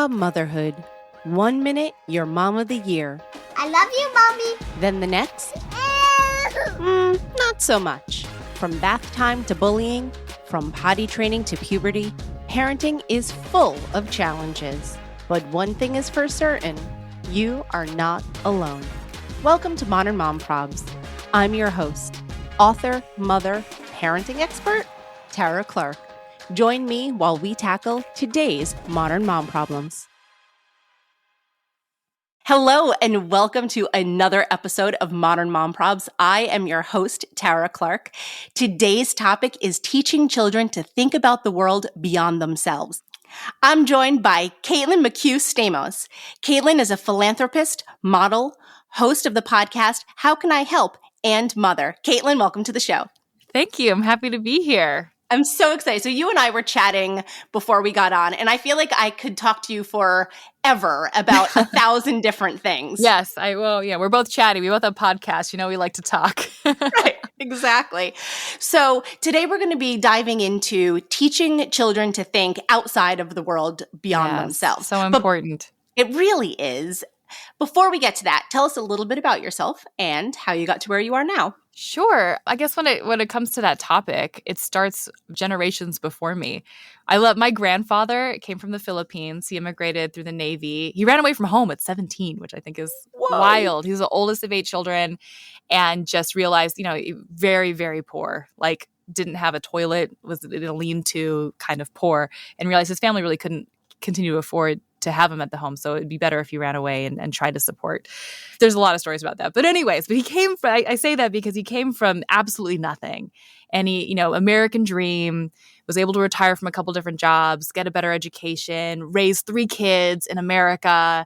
Motherhood. 1 minute, you're mom of the year. I love you, Mommy. Then the next, not so much. From bath time to bullying, from potty training to puberty, parenting is full of challenges. But one thing is for certain, you are not alone. Welcome to Modern Mom Probs. I'm your host, author, mother, parenting expert, Tara Clark. Join me while we tackle today's modern mom problems. Hello, and welcome to another episode of Modern Mom Probs. I am your host, Tara Clark. Today's topic is teaching children to think about the world beyond themselves. I'm joined by McHugh Stamos. Caitlin is a philanthropist, model, host of the podcast, How Can I Help? And mother. Caitlin, welcome to the show. Thank you. I'm happy to be here. I'm so excited. So you and I were chatting before we got on, and I feel like I could talk to you forever about 1,000 different things. Yes, I will. Yeah, we're both chatty. We both have podcasts. You know, we like to talk. Right, exactly. So today we're going to be diving into teaching children to think outside of the world beyond themselves. So important. But it really is. Before we get to that, tell us a little bit about yourself and how you got to where you are now. Sure. I guess when it comes to that topic, it starts generations before me. My grandfather came from the Philippines. He immigrated through the Navy. He ran away from home at 17, which I think is wild. He was the oldest of 8 children and just realized, very, very poor, like didn't have a toilet, was in a lean-to, kind of poor, and realized his family really couldn't continue to afford to have him at the home. So it'd be better if he ran away and tried to support. There's a lot of stories about that. But anyways, he came from, I say that because he came from absolutely nothing. And he, American dream, was able to retire from a couple different jobs, get a better education, raise 3 kids in America.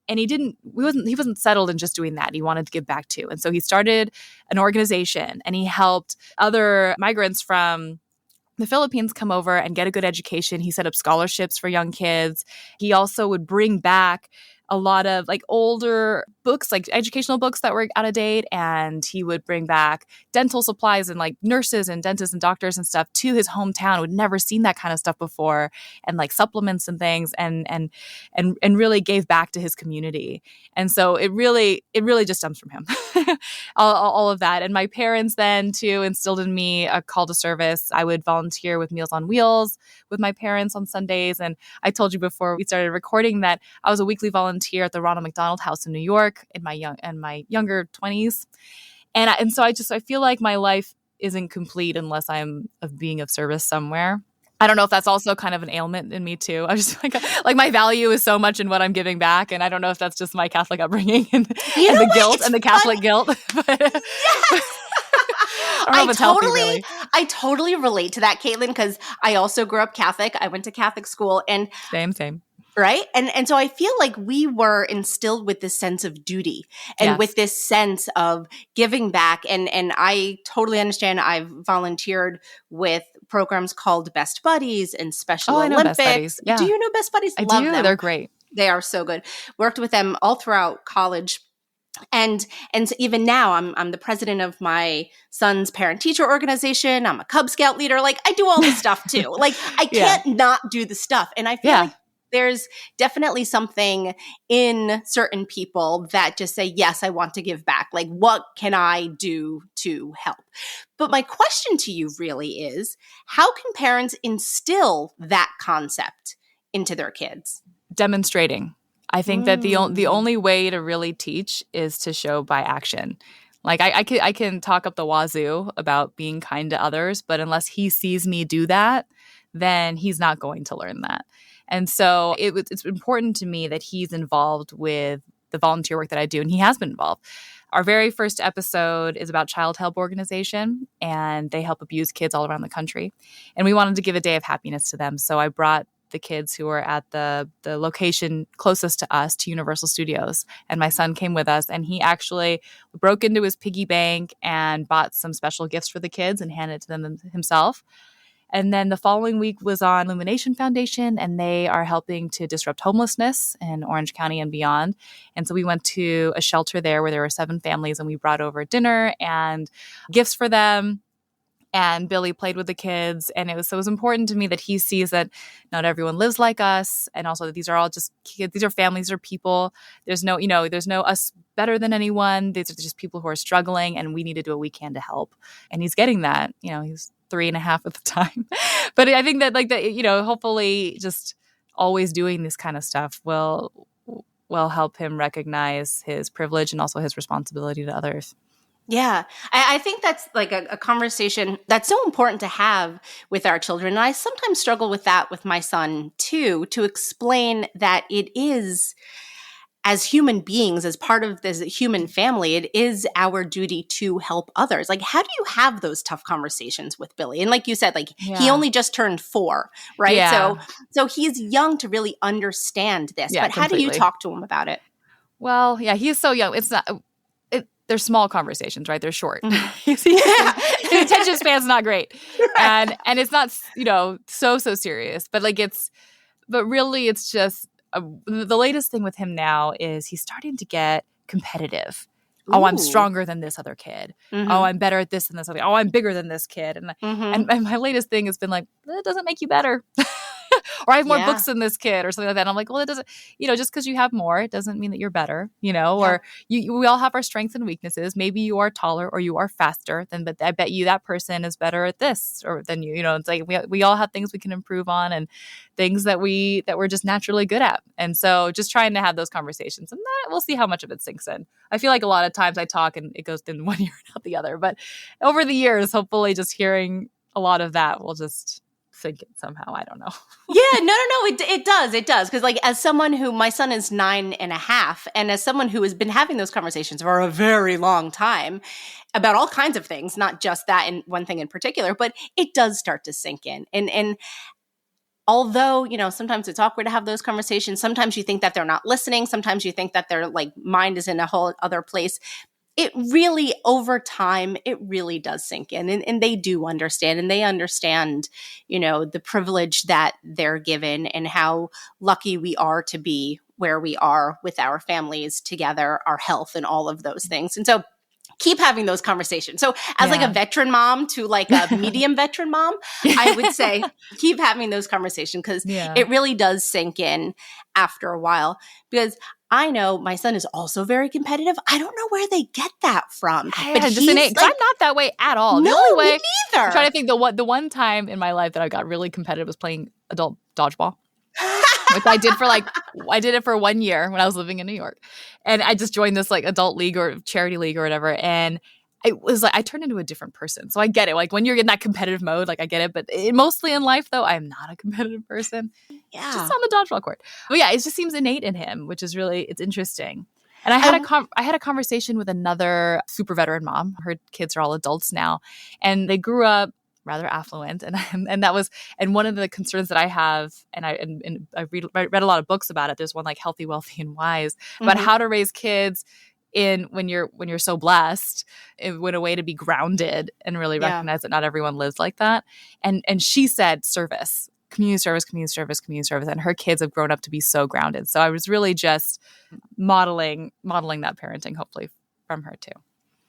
And he wasn't settled in just doing that. He wanted to give back too. And so he started an organization and he helped other migrants from the Philippines come over and get a good education. He set up scholarships for young kids. He also would bring back a lot of older books, educational books that were out of date. And he would bring back dental supplies and nurses and dentists and doctors and stuff to his hometown. Who had never seen that kind of stuff before, and supplements and things, and really gave back to his community. And so it really just stems from him, all of that. And my parents then too instilled in me a call to service. I would volunteer with Meals on Wheels with my parents on Sundays. And I told you before we started recording that I was a weekly volunteer at the Ronald McDonald House in New York in my younger 20s. And so I feel like my life isn't complete unless I'm being of service somewhere. I don't know if that's also kind of an ailment in me too. I just my value is so much in what I'm giving back, and I don't know if that's just my Catholic upbringing and the guilt and the Catholic guilt. Yes. I don't know if it's healthy, really. I totally relate to that, Caitlin, because I also grew up Catholic. I went to Catholic school, and same. Right? And so I feel like we were instilled with this sense of duty and with this sense of giving back. And I totally understand. I've volunteered with programs called Best Buddies and Special Olympics. I know Best Buddies. Yeah. Do you know Best Buddies? I Love do. them. They're great. They are so good. Worked with them all throughout college. And so even now, I'm the president of my son's parent-teacher organization. I'm a Cub Scout leader. I do all this stuff too. I can't not do the stuff. And I feel like there's definitely something in certain people that just say, yes, I want to give back. What can I do to help? But my question to you really is, how can parents instill that concept into their kids? Demonstrating. I think that the only way to really teach is to show by action. I can talk up the wazoo about being kind to others, but unless he sees me do that, then he's not going to learn that. And so it's important to me that he's involved with the volunteer work that I do, and he has been involved. Our very first episode is about Child Help Organization, and they help abused kids all around the country. And we wanted to give a day of happiness to them. So I brought the kids who were at the location closest to us to Universal Studios. And my son came with us, and he actually broke into his piggy bank and bought some special gifts for the kids and handed it to them himself. And then the following week was on Illumination Foundation, and they are helping to disrupt homelessness in Orange County and beyond. And so we went to a shelter there where there were 7 families, and we brought over dinner and gifts for them. And Billy played with the kids. And it was important to me that he sees that not everyone lives like us. And also that these are all just kids. These are families, these are people. There's no us better than anyone. These are just people who are struggling, and we need to do what we can to help. And he's getting that. He's 3.5 at the time. But I think that hopefully just always doing this kind of stuff will help him recognize his privilege and also his responsibility to others. Yeah, I think that's like a conversation that's so important to have with our children. And I sometimes struggle with that with my son too, to explain that it is, as human beings, as part of this human family, it is our duty to help others. Like, how do you have those tough conversations with Billy? And like you said, he only just turned 4, right? Yeah. So he's young to really understand this. Yeah, but how do you talk to him about it? Well, yeah, he's so young. It's not. They're small conversations, right? They're short. Mm-hmm. His attention span's not great, and it's not so serious. But but really, it's just the latest thing with him now is he's starting to get competitive. Ooh. Oh, I'm stronger than this other kid. Mm-hmm. Oh, I'm better at this than this other. Oh, I'm bigger than this kid. And and my latest thing has been like, that doesn't make you better. Or I have more books than this kid or something like that. And I'm like, well, it doesn't, just because you have more, it doesn't mean that you're better, or we all have our strengths and weaknesses. Maybe you are taller or you are faster but I bet you that person is better at this or than you, it's like we all have things we can improve on and things that we're just naturally good at. And so just trying to have those conversations, and we'll see how much of it sinks in. I feel like a lot of times I talk and it goes in one ear and out the other, but over the years, hopefully just hearing a lot of that will just sink it somehow. I don't know. Yeah, no. It does. Because as someone who, my son is 9.5, and as someone who has been having those conversations for a very long time about all kinds of things, not just that and one thing in particular, but it does start to sink in. And although, sometimes it's awkward to have those conversations, sometimes you think that they're not listening. Sometimes you think that their mind is in a whole other place. It really, over time, it really does sink in, and they do understand, and they understand, the privilege that they're given and how lucky we are to be where we are with our families together, our health, and all of those things. And so keep having those conversations. So as a veteran mom to a medium veteran mom, I would say keep having those conversations because it really does sink in after a while. Because I know my son is also very competitive. I don't know where they get that from. But just innate. I'm not that way at all. No, the only way, me neither. I'm trying to think the one time in my life that I got really competitive was playing adult dodgeball. Which I did it for 1 year when I was living in New York. And I just joined this adult league or charity league or whatever. And it was I turned into a different person. So I get it. When you're in that competitive mode, I get it. But mostly in life, though, I'm not a competitive person. Yeah. Just on the dodgeball court. But yeah, it just seems innate in him, which is really, it's interesting. And I had a conversation with another super veteran mom. Her kids are all adults now. And they grew up rather affluent, and that was, and one of the concerns that I have, and I read a lot of books about it. There's one Healthy, Wealthy, and Wise about how to raise kids when you're so blessed, in a way to be grounded and really recognize that not everyone lives like that. And she said service, community service, and her kids have grown up to be so grounded. So I was really just modeling that parenting, hopefully from her too.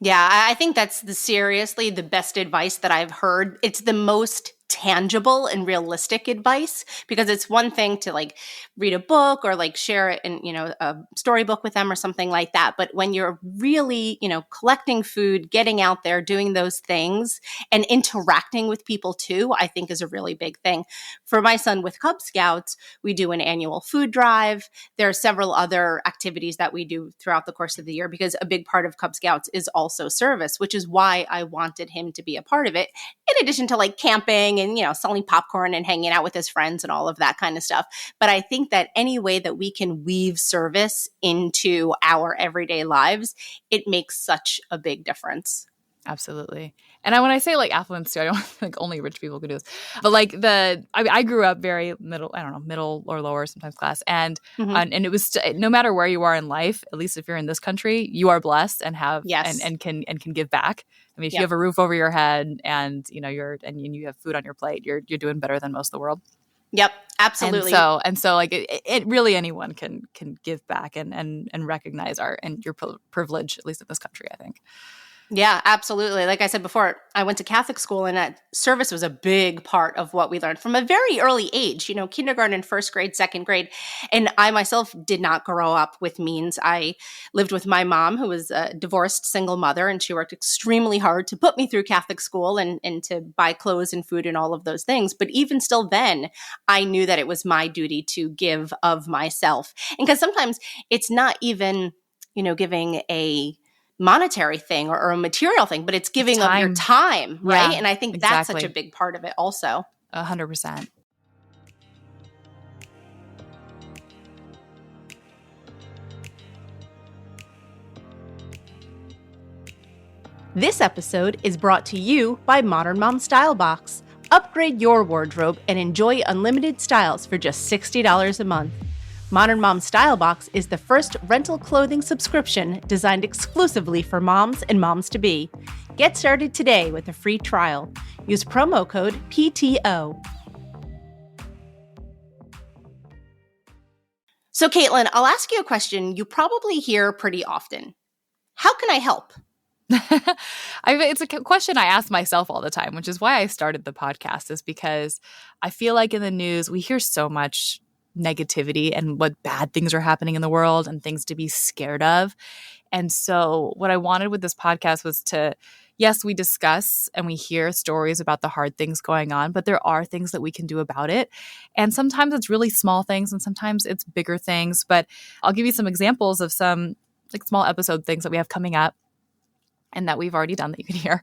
Yeah, I think that's seriously the best advice that I've heard. It's the most tangible and realistic advice, because it's one thing to read a book or share it in, a storybook with them or something like that. But when you're really, collecting food, getting out there, doing those things and interacting with people too, I think is a really big thing. For my son with Cub Scouts, we do an annual food drive. There are several other activities that we do throughout the course of the year, because a big part of Cub Scouts is also service, which is why I wanted him to be a part of it, in addition to camping and, selling popcorn and hanging out with his friends and all of that kind of stuff. But I think that any way that we can weave service into our everyday lives, it makes such a big difference. Absolutely. And when I say affluence too, I don't think only rich people could do this. But I grew up very middle or lower, sometimes class. And and it was no matter where you are in life, at least if you're in this country, you are blessed and have and can give back. I mean, if you have a roof over your head and you have food on your plate, you're doing better than most of the world. Yep, absolutely. And so it really, anyone can give back and recognize your privilege, at least in this country, I think. Yeah, absolutely. Like I said before, I went to Catholic school and service was a big part of what we learned from a very early age, kindergarten, first grade, second grade. And I myself did not grow up with means. I lived with my mom, who was a divorced single mother, and she worked extremely hard to put me through Catholic school and to buy clothes and food and all of those things. But even still then, I knew that it was my duty to give of myself. And because sometimes it's not even, giving a monetary thing or a material thing, but it's giving of your time, right? Yeah, and I think that's such a big part of it also. 100%. This episode is brought to you by Modern Mom Style Box. Upgrade your wardrobe and enjoy unlimited styles for just $60 a month. Modern Mom Style Box is the first rental clothing subscription designed exclusively for moms and moms-to-be. Get started today with a free trial. Use promo code PTO. So, Caitlin, I'll ask you a question you probably hear pretty often. How can I help? It's a question I ask myself all the time, which is why I started the podcast, is because I feel like in the news, we hear so much negativity and what bad things are happening in the world and things to be scared of. And so what I wanted with this podcast was to, yes, we discuss and we hear stories about the hard things going on, but there are things that we can do about it. And sometimes it's really small things and sometimes it's bigger things. But I'll give you some examples of some like small episode things that we have coming up and that we've already done that you can hear.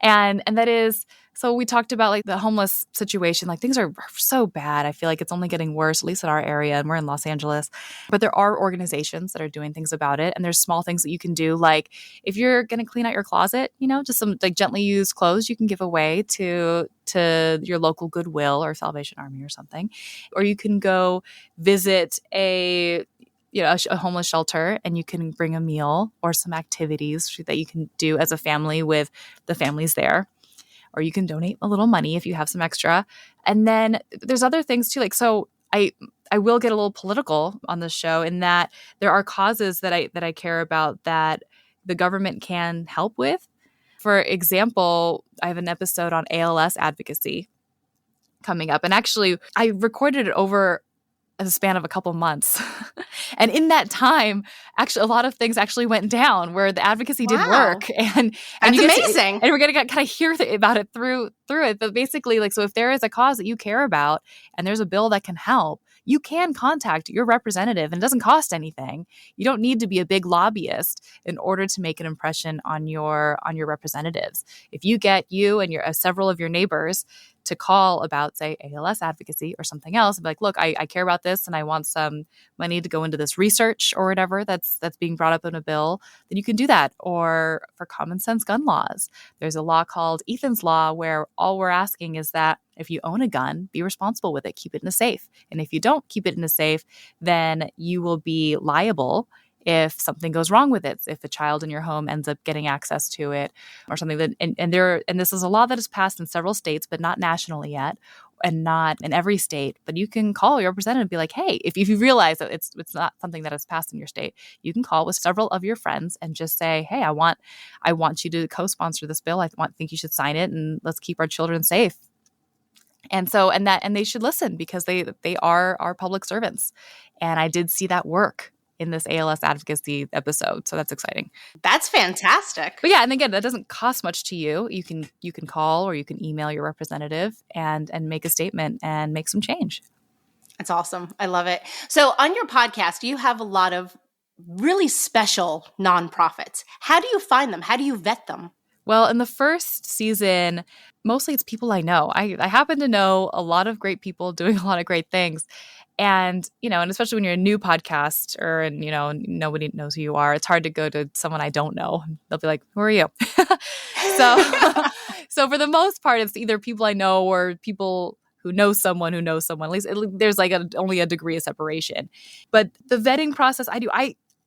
And that is, so we talked about like the homeless situation, like things are so bad. I feel like it's only getting worse, at least in our area, and we're in Los Angeles. But there are organizations that are doing things about it. And there's small things that you can do. Like if you're going to clean out your closet, just some like gently used clothes you can give away to your local Goodwill or Salvation Army or something. Or you can go visit a homeless shelter and you can bring a meal or some activities that you can do as a family with the families there. Or you can donate a little money if you have some extra. And then there's other things too. Like, so I will get a little political on this show in that there are causes that I care about that the government can help with. For example, I have an episode on ALS advocacy coming up. And actually, I recorded it over a span of a couple months. And in that time, actually, a lot of things actually went down where the advocacy did work. And that's amazing. And we're going to kind of hear about it through it. But basically, like, so if there is a cause that you care about and there's a bill that can help, you can contact your representative and it doesn't cost anything. You don't need to be a big lobbyist in order to make an impression on your representatives. If you get you and several of your neighbors to call about, say, ALS advocacy or something else, and be like, look, I care about this and I want some money to go into this research or whatever that's being brought up in a bill, then you can do that. Or for common sense gun laws, there's a law called Ethan's Law where all we're asking is that if you own a gun, be responsible with it, keep it in a safe. And if you don't keep it in a safe, then you will be liable if something goes wrong with it, if a child in your home ends up getting access to it or something. That and this is a law that is passed in several states, but not nationally yet, and not in every state. But you can call your representative and be like, hey, if you realize that it's not something that is passed in your state, you can call with several of your friends and just say, hey, I want you to co-sponsor this bill. Think you should sign it, and let's keep our children safe. And so, and they should listen because they are our public servants. And I did see that work in this ALS advocacy episode. So that's exciting. That's fantastic. But yeah, and again, that doesn't cost much to you. You can call or you can email your representative and make a statement and make some change. That's awesome. I love it. So on your podcast, you have a lot of really special nonprofits. How do you find them? How do you vet them? Well, in the first season, mostly it's people I know. I happen to know a lot of great people doing a lot of great things. And, and especially when you're a new podcaster and, nobody knows who you are, it's hard to go to someone I don't know. They'll be like, who are you? So for the most part, it's either people I know or people who knows someone At least there's like only a degree of separation. But the vetting process I do,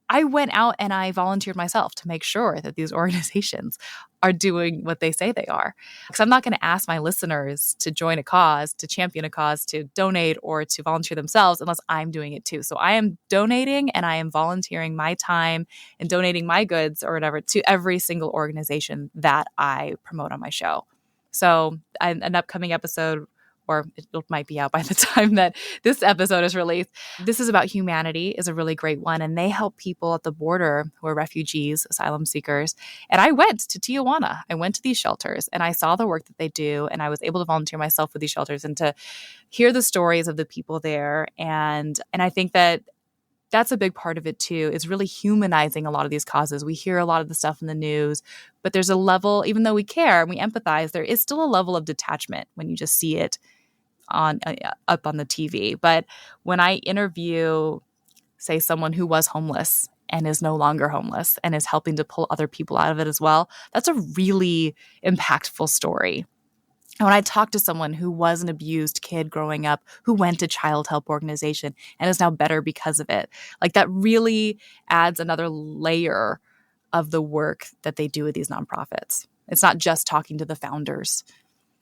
I went out and I volunteered myself to make sure that these organizations are doing what they say they are. Because I'm not going to ask my listeners to join a cause, to champion a cause, to donate or to volunteer themselves unless I'm doing it too. So I am donating and I am volunteering my time and donating my goods or whatever to every single organization that I promote on my show. So an upcoming episode, or it might be out by the time that this episode is released. This is About Humanity is a really great one. And they help people at the border who are refugees, asylum seekers. And I went to Tijuana. I went to these shelters and I saw the work that they do. And I was able to volunteer myself with these shelters and to hear the stories of the people there. And I think that that's a big part of it too, is really humanizing a lot of these causes. We hear a lot of the stuff in the news, but there's a level, even though we care and we empathize, there is still a level of detachment when you just see it on up on the TV. But when I interview, say, someone who was homeless and is no longer homeless and is helping to pull other people out of it as well, that's a really impactful story. And when I talk to someone who was an abused kid growing up, who went to child help organization and is now better because of it, like that really adds another layer of the work that they do with these nonprofits. It's not just talking to the founders.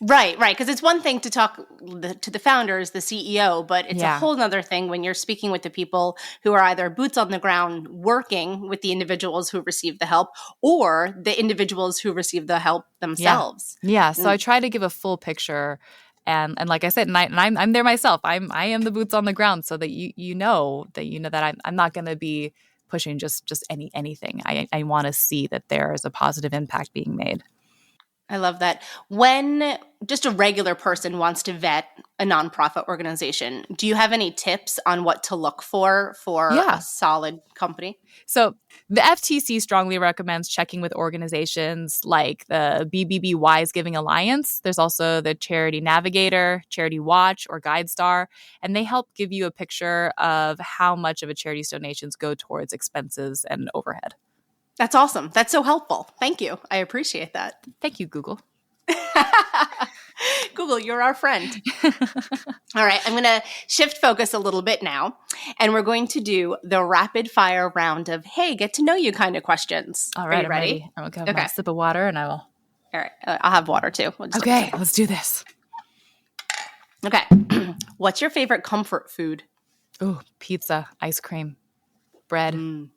Right. Because it's one thing to talk to the founders, the CEO, but it's a whole other thing when you're speaking with the people who are either boots on the ground working with the individuals who receive the help or the individuals who receive the help themselves. Yeah. So I try to give a full picture. And like I said, and I'm there myself. I am the boots on the ground so that you know that I'm not going to be pushing just anything. I want to see that there is a positive impact being made. I love that. When just a regular person wants to vet a nonprofit organization, do you have any tips on what to look for a solid company? So the FTC strongly recommends checking with organizations like the BBB Wise Giving Alliance. There's also the Charity Navigator, Charity Watch, or GuideStar, and they help give you a picture of how much of a charity's donations go towards expenses and overhead. That's awesome. That's so helpful. Thank you. I appreciate that. Thank you, Google. Google, you're our friend. All right. I'm going to shift focus a little bit now, and we're going to do the rapid fire round of, hey, get to know you kind of questions. All right. Are you ready? I'm going to have a sip of water and I will. All right. I'll have water too. Okay. Let's do this. Okay. What's your favorite comfort food? Ooh, pizza, ice cream, bread.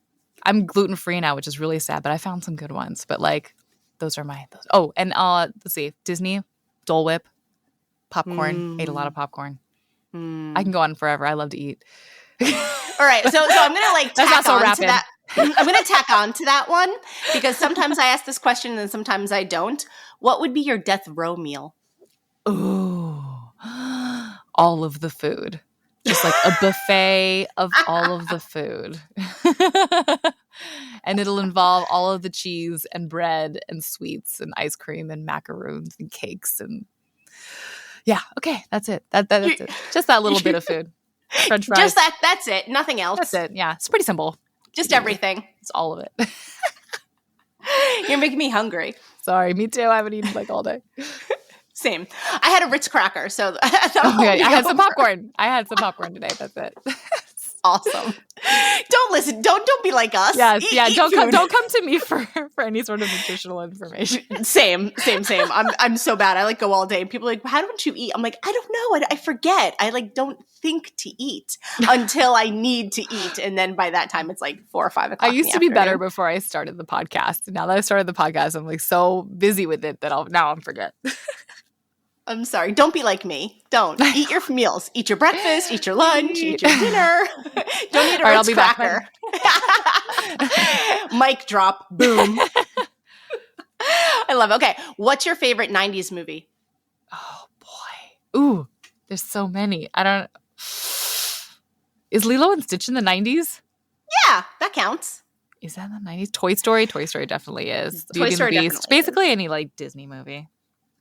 I'm gluten-free now, which is really sad, but I found some good ones. But like, those are my. Oh, and let's see, Disney, Dole Whip, popcorn. Ate a lot of popcorn. I can go on forever. I love to eat. All right, so I'm gonna like tack on to that. I'm gonna tack on to that one because sometimes I ask this question and sometimes I don't. What would be your death row meal? Ooh, all of the food. Just like a buffet of all of the food. And it'll involve all of the cheese and bread and sweets and ice cream and macaroons and cakes. And yeah, okay, that's it. That's it. Just that little bit of food. French fries. Just that's it. Nothing else. That's it. Yeah, it's pretty simple. Just everything. It's all of it. You're making me hungry. Sorry, me too. I haven't eaten like all day. Same. I had a Ritz cracker, so I had some popcorn. I had some popcorn today. That's it. Awesome. Don't listen. Don't be like us. Yes, don't come to me for any sort of nutritional information. Same. I'm so bad. I like go all day, and people are like, "How don't you eat?" I'm like, I don't know. I forget. I like don't think to eat until I need to eat, and then by that time it's like 4 or 5 o'clock. I used to be better before I started the podcast. Now that I started the podcast, I'm like so busy with it that I'll forget. I'm sorry. Don't be like me. Don't. Eat your meals. Eat your breakfast. Eat your lunch. Eat your dinner. Don't eat a Ritz cracker. Mic drop. Boom. I love it. Okay. What's your favorite 90s movie? Oh, boy. Ooh, there's so many. I don't... Is Lilo and Stitch in the 90s? Yeah, that counts. Is that in the 90s? Toy Story? Toy Story definitely is. Toy Story definitely is. Basically any like Disney movie.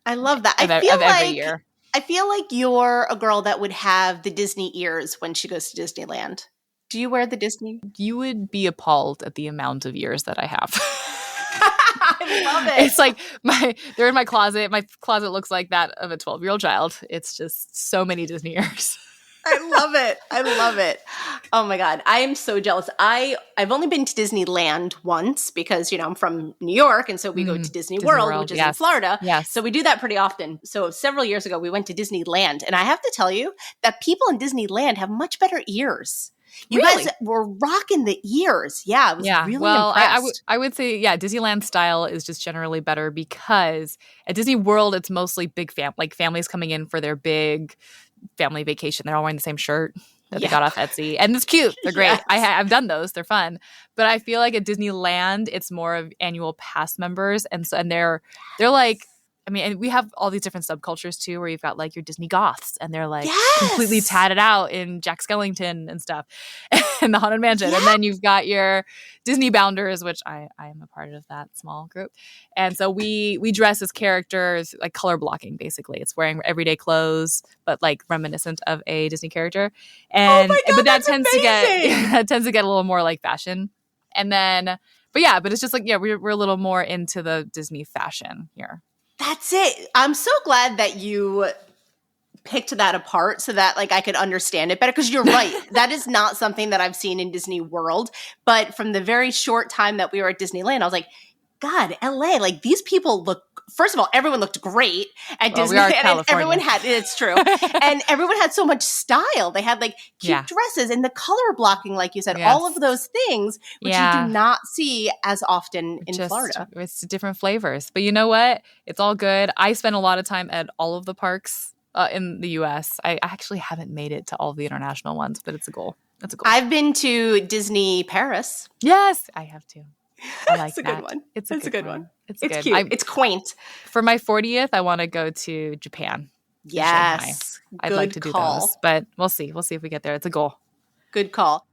I love that. I feel like you're a girl that would have the Disney ears when she goes to Disneyland. Do you wear the Disney? You would be appalled at the amount of ears that I have. I love it. It's like they're in my closet. My closet looks like that of a 12-year-old child. It's just so many Disney ears. I love it. I love it. Oh my God. I am so jealous. I've only been to Disneyland once because, I'm from New York. And so we go to Disney World, which is in Florida. Yes. So we do that pretty often. So several years ago, we went to Disneyland. And I have to tell you that people in Disneyland have much better ears. You guys were rocking the ears. Yeah, I was really impressed. I would say, Disneyland style is just generally better because at Disney World, it's mostly big families coming in for their big family vacation. They're all wearing the same shirt that they got off Etsy. And it's cute. They're great. Yes. I've done those. They're fun. But I feel like at Disneyland, it's more of annual pass members. And they're like, and we have all these different subcultures too, where you've got like your Disney goths and they're like completely tatted out in Jack Skellington and stuff and the Haunted Mansion. Yes. And then you've got your Disney bounders, which I am a part of that small group. And so we dress as characters, like color blocking, basically. It's wearing everyday clothes, but like reminiscent of a Disney character. And but that tends to get a little more like fashion. And then, but it's just like, we're a little more into the Disney fashion here. That's it. I'm so glad that you picked that apart so that like I could understand it better, because you're right. That is not something that I've seen in Disney World. But from the very short time that we were at Disneyland, I was like, God, LA, like these people look, first of all, everyone looked great at Disneyland. And everyone it's true. And everyone had so much style. They had like cute dresses and the color blocking, like you said, all of those things, which you do not see as often in Florida. It's different flavors. But you know what? It's all good. I spent a lot of time at all of the parks in the U.S. I actually haven't made it to all the international ones, but it's a goal. I've been to Disney Paris. Yes, I have too. I like It's a good one. It's a good one. It's good. Cute. It's quaint. For my 40th, I want to go to Japan. Yes. I'd like to do those, but we'll see. We'll see if we get there. It's a goal. Good call.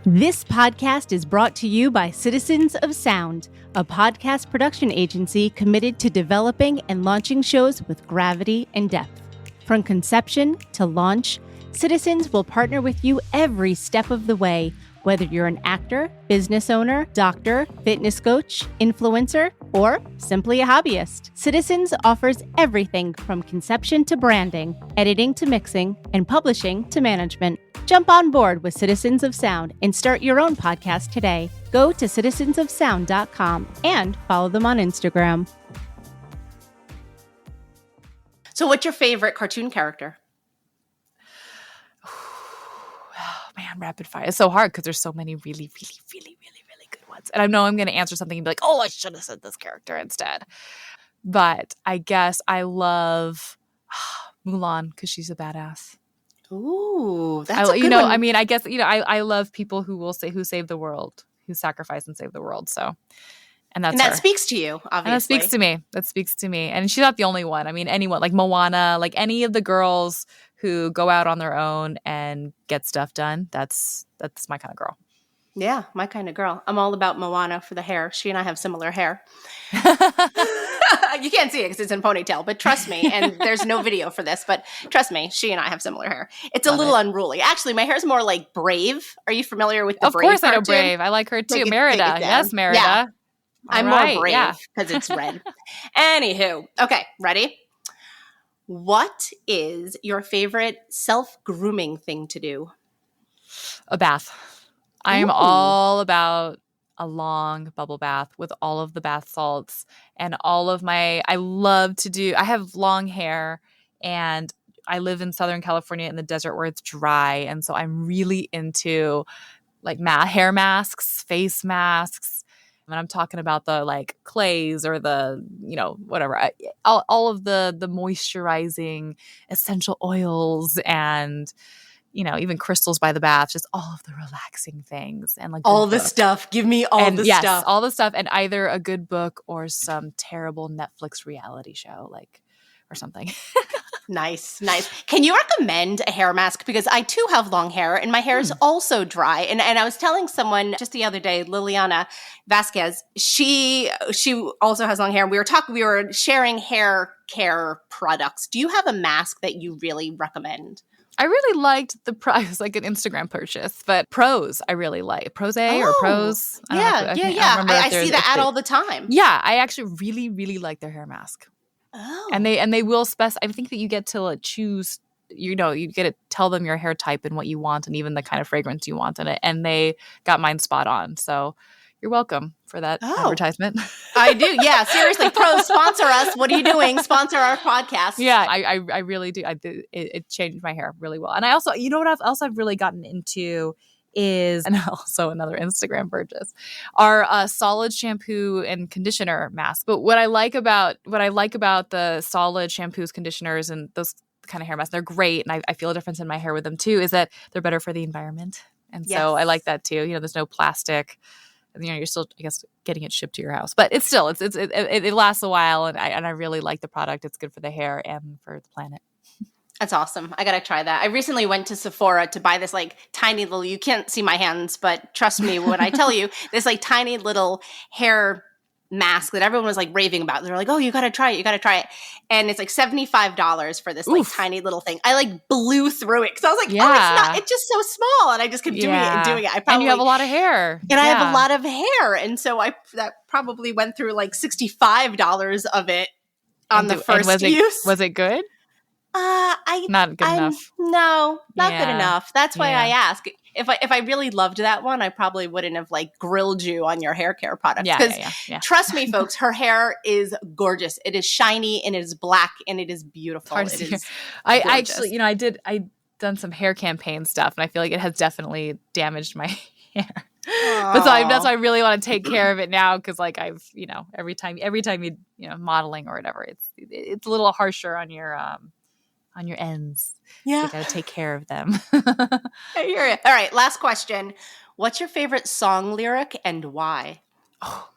This podcast is brought to you by Citizens of Sound, a podcast production agency committed to developing and launching shows with gravity and depth. From conception to launch, Citizens will partner with you every step of the way, whether you're an actor, business owner, doctor, fitness coach, influencer, or simply a hobbyist. Citizens offers everything from conception to branding, editing to mixing, and publishing to management. Jump on board with Citizens of Sound and start your own podcast today. Go to citizensofsound.com and follow them on Instagram. So what's your favorite cartoon character? Man, rapid fire. It's so hard because there's so many really, really, really, really, really good ones. And I know I'm going to answer something and be like, I should have said this character instead. But I guess I love Mulan because she's a badass. Ooh, that's a good one. I guess, I love people who save the world, who sacrifice and save the world. So, and that her. Speaks to you, obviously. And that speaks to me. And she's not the only one. I mean, anyone, like Moana, like any of the girls who go out on their own and get stuff done. That's my kind of girl. Yeah, my kind of girl. I'm all about Moana for the hair. She and I have similar hair. You can't see it because it's in ponytail, but trust me, and there's no video for this, but trust me, she and I have similar hair. It's a little unruly. Actually, my hair's more like Brave. Are you familiar with the Brave cartoon? Of course I know Brave. I like her too. Merida. Yes, Merida. Yeah. I'm more Brave because it's red. Anywho. Okay, ready? What is your favorite self-grooming thing to do? A bath. I'm all about a long bubble bath with all of the bath salts and I have long hair and I live in Southern California in the desert where it's dry. And so I'm really into like hair masks, face masks. And I'm talking about the like clays or the, whatever, all of the moisturizing essential oils and, even crystals by the bath, just all of the relaxing things. And like all the stuff. Give me all the stuff. Yes, all the stuff. And either a good book or some terrible Netflix reality show, or something. Nice. Can you recommend a hair mask? Because I too have long hair and my hair is also dry. And I was telling someone just the other day, Liliana Vasquez, she also has long hair. And we were sharing hair care products. Do you have a mask that you really recommend? I really liked the price, like an Instagram purchase, but Pros I really like. Prose or Pros? I see that ad all the time. Yeah, I actually really, really like their hair mask. Oh. And they will I think that you get to choose, you get to tell them your hair type and what you want and even the kind of fragrance you want in it. And they got mine spot on. So you're welcome for that advertisement. I do. Yeah, seriously. Pros, sponsor us. What are you doing? Sponsor our podcast. Yeah, I really do. It changed my hair really well. And I also, what I've really gotten into is, and also another Instagram purchase, are solid shampoo and conditioner masks. But what I like about the solid shampoos, conditioners, and those kind of hair masks, they're great, and I feel a difference in my hair with them too, is that they're better for the environment. And so I like that too. There's no plastic. You're still, I guess, getting it shipped to your house, but it lasts a while, and I really like the product. It's good for the hair and for the planet. That's awesome. I got to try that. I recently went to Sephora to buy this tiny little, you can't see my hands, but trust me when I tell you, this tiny little hair mask that everyone was raving about. They're like, oh, you got to try it. You got to try it. And it's $75 for this tiny little thing. I blew through it because I was like, oh, it's just so small. And I just kept doing it and doing it. And you have a lot of hair. And I have a lot of hair. And so that probably went through $65 of it on the first use. Was it good? Not good enough. No, not good enough. That's why I ask. If I really loved that one, I probably wouldn't have grilled you on your hair care products. Because trust me, folks, her hair is gorgeous. It is shiny and it is black and it is beautiful. I actually, I done some hair campaign stuff, and I feel like it has definitely damaged my hair. But that's why I really want to take care of it now, because I've every time you modeling or whatever, it's a little harsher on your ends. Yeah. So you got to take care of them. I hear it. All right. Last question. What's your favorite song lyric and why? Oh,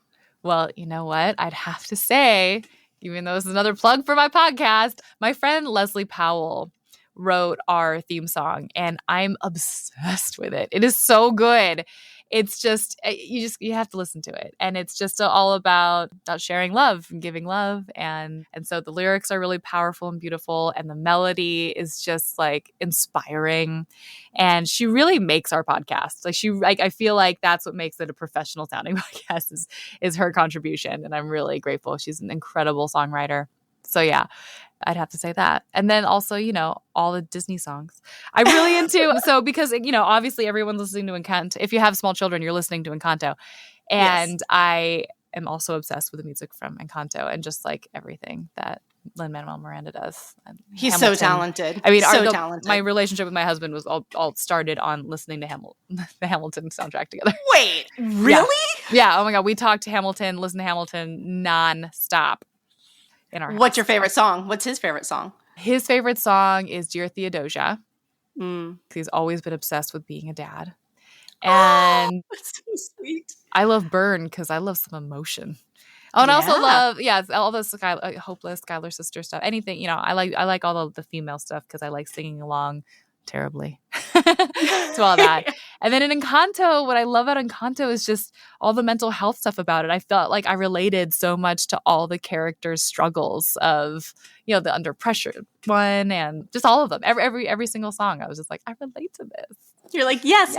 well, you know what? I'd have to say, even though this is another plug for my podcast, my friend Leslie Powell wrote our theme song, and I'm obsessed with it. It is so good. It's just you have to listen to it, and it's just all about sharing love and giving love, and so the lyrics are really powerful and beautiful, and the melody is just inspiring, and she really makes our podcast. I feel like that's what makes it a professional sounding podcast is her contribution, and I'm really grateful. She's an incredible songwriter. So yeah, I'd have to say that. And then also, all the Disney songs I'm really into. So because, obviously everyone's listening to Encanto. If you have small children, you're listening to Encanto. And yes. I am also obsessed with the music from Encanto and just everything that Lin-Manuel Miranda does. He's so talented. I mean, talented. My relationship with my husband was all started on listening to the Hamilton soundtrack together. Wait, really? Yeah. Oh my God. We talked to Hamilton, listened to Hamilton nonstop. What's your favorite song? What's his favorite song? His favorite song is Dear Theodosia. He's always been obsessed with being a dad. And that's so sweet. I love Burn because I love some emotion. Oh, and I also love, all the Hopeless, Skylar Sister stuff. Anything, I like all the female stuff because I like singing along terribly to all that. And then in Encanto, what I love about Encanto is just all the mental health stuff about it. I felt like I related so much to all the characters' struggles of, the under pressure one and just all of them. Every single song, I was just I relate to this. You're like, yes.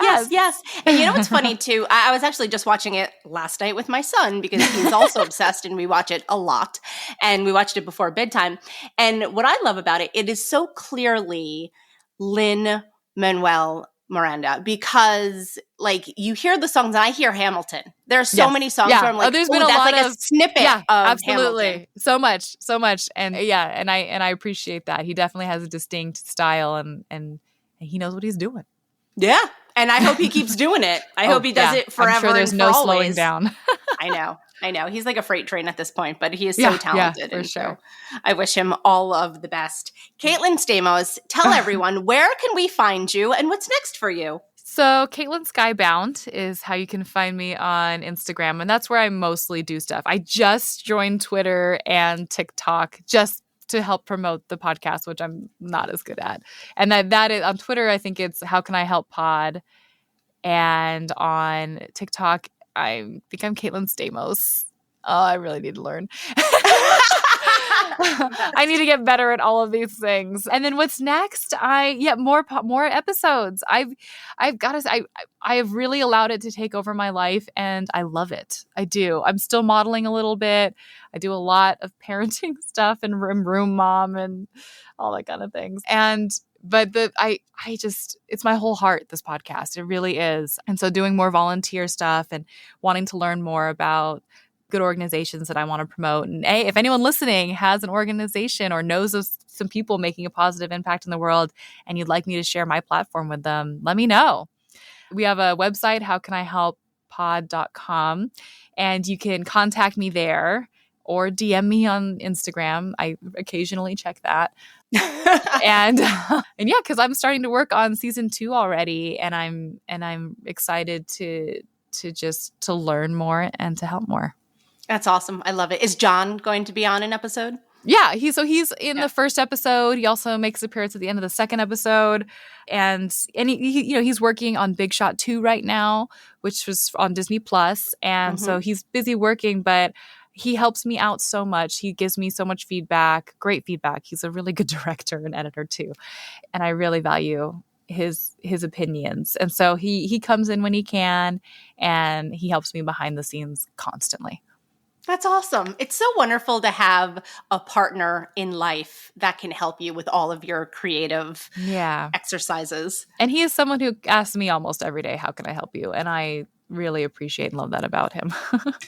And you know what's funny too? I was actually just watching it last night with my son because he's also obsessed and we watch it a lot. And we watched it before bedtime. And what I love about it, it is so clearly Lin-Manuel Miranda because you hear the songs and I hear Hamilton. There are so many songs where I'm there's been a that's lot of a snippet of absolutely Hamilton. So much and and I appreciate that. He definitely has a distinct style and he knows what he's doing. Yeah. And I hope he keeps doing it. I hope he does it forever. I'm sure there's and no always. Slowing down. I know. He's like a freight train at this point, but he is so talented. Yeah, for sure. So I wish him all of the best. Caitlin Stamos, tell everyone, where can we find you and what's next for you? So Caitlin Skybound is how you can find me on Instagram, and that's where I mostly do stuff. I just joined Twitter and TikTok just to help promote the podcast, which I'm not as good at. And that is on Twitter, I think it's How Can I Help Pod? And on TikTok, I think I'm Caitlin Stamos. Oh, I really need to learn. I need to get better at all of these things. And then what's next? More episodes. I've got to say, I have really allowed it to take over my life, and I love it. I do. I'm still modeling a little bit. I do a lot of parenting stuff and room mom and all that kind of things. But it's my whole heart, this podcast. It really is. And so doing more volunteer stuff and wanting to learn more about good organizations that I want to promote. And if anyone listening has an organization or knows of some people making a positive impact in the world and you'd like me to share my platform with them, let me know. We have a website, howcanihelppod.com, and you can contact me there or DM me on Instagram. I occasionally check that. and yeah, because I'm starting to work on season 2 already, and I'm excited to learn more and to help more. That's awesome. I love it. Is John going to be on an episode? Yeah, he's in the first episode. He also makes an appearance at the end of the second episode, and he's working on Big Shot 2 right now, which was on Disney Plus, and so he's busy working, but he helps me out so much. He gives me so much feedback, great feedback. He's a really good director and editor too, and I really value his opinions. And so he comes in when he can, and he helps me behind the scenes constantly. That's awesome. It's so wonderful to have a partner in life that can help you with all of your creative exercises. And he is someone who asks me almost every day, how can I help you? And I really appreciate and love that about him.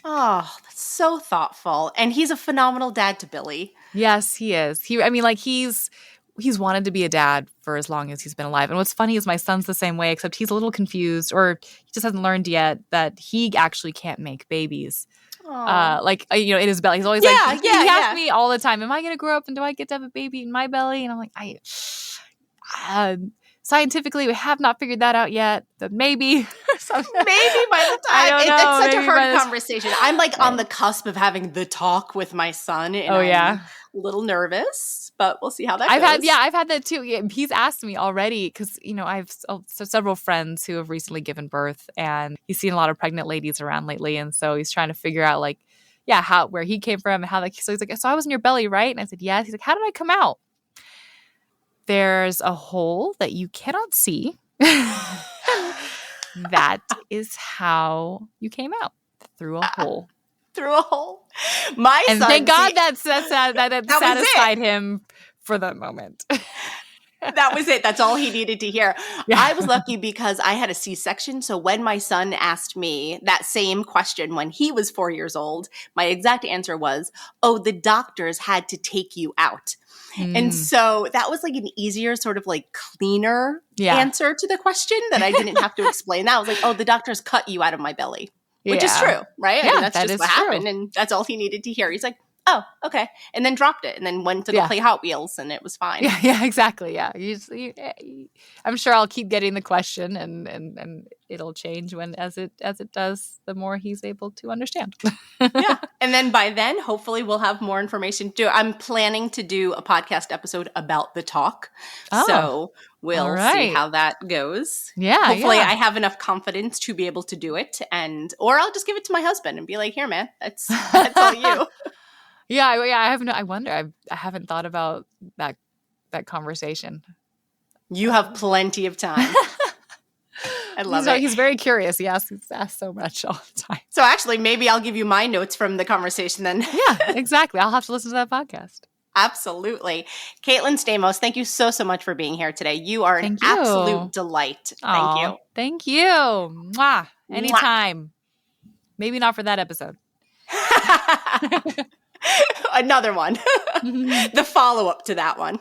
Oh, that's so thoughtful. And he's a phenomenal dad to Billy. Yes, he is. He's wanted to be a dad for as long as he's been alive. And what's funny is my son's the same way, except he's a little confused, or he just hasn't learned yet that he actually can't make babies. In his belly. He's always he asks me all the time, am I going to grow up and do I get to have a baby in my belly? And I'm like, scientifically, we have not figured that out yet, but maybe. Maybe by the time. It's such a hard conversation. I'm on the cusp of having the talk with my son. And I'm a little nervous, but we'll see how that goes. I've had that too. Yeah, he's asked me already because, I have several friends who have recently given birth, and he's seen a lot of pregnant ladies around lately. And so he's trying to figure out where he came from and how so he's like, so I was in your belly, right? And I said, yes. He's like, how did I come out? There's a hole that you cannot see. That is how you came out, through a hole. Through a hole. My son. And thank God that satisfied him for the moment. That was it. That's all he needed to hear. Yeah. I was lucky because I had a C-section. So when my son asked me that same question when he was 4 years old, my exact answer was, the doctors had to take you out. And so that was an easier sort of cleaner answer to the question that I didn't have to explain. That was the doctors cut you out of my belly, which is true, right? Yeah, that's just what happened. And that's all he needed to hear. He's like, oh, okay. And then dropped it and then went to go play Hot Wheels and it was fine. Yeah, exactly. Yeah. I'm sure I'll keep getting the question and it'll change as it does, the more he's able to understand. Yeah. And then by then, hopefully we'll have more information too. I'm planning to do a podcast episode about the talk. So we'll see how that goes. Yeah. Hopefully I have enough confidence to be able to do it, or I'll just give it to my husband and be like, here, man, that's all you. Yeah, I wonder. I haven't thought about that conversation. You have plenty of time. I love it. He's very curious. He asks so much all the time. So actually, maybe I'll give you my notes from the conversation then. Yeah, exactly. I'll have to listen to that podcast. Absolutely. Caitlin Stamos, thank you so much for being here today. You are an absolute delight. Thank you. Thank you. Mwah. Anytime. Mwah. Maybe not for that episode. Another one. The follow-up to that one.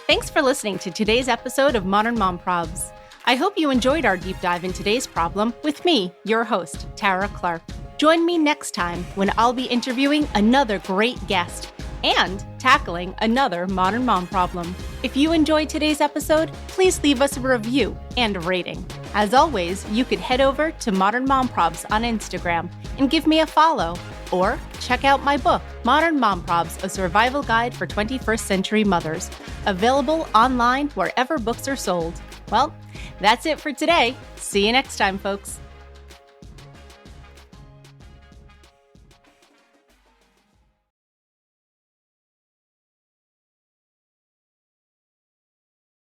Thanks for listening to today's episode of Modern Mom Probs. I hope you enjoyed our deep dive in today's problem with me, your host, Tara Clark. Join me next time when I'll be interviewing another great guest and tackling another modern mom problem. If you enjoyed today's episode, please leave us a review and a rating. As always, you could head over to Modern Mom Probs on Instagram and give me a follow. Or check out my book, Modern Mom Probs, A Survival Guide for 21st Century Mothers, available online wherever books are sold. Well, that's it for today. See you next time, folks.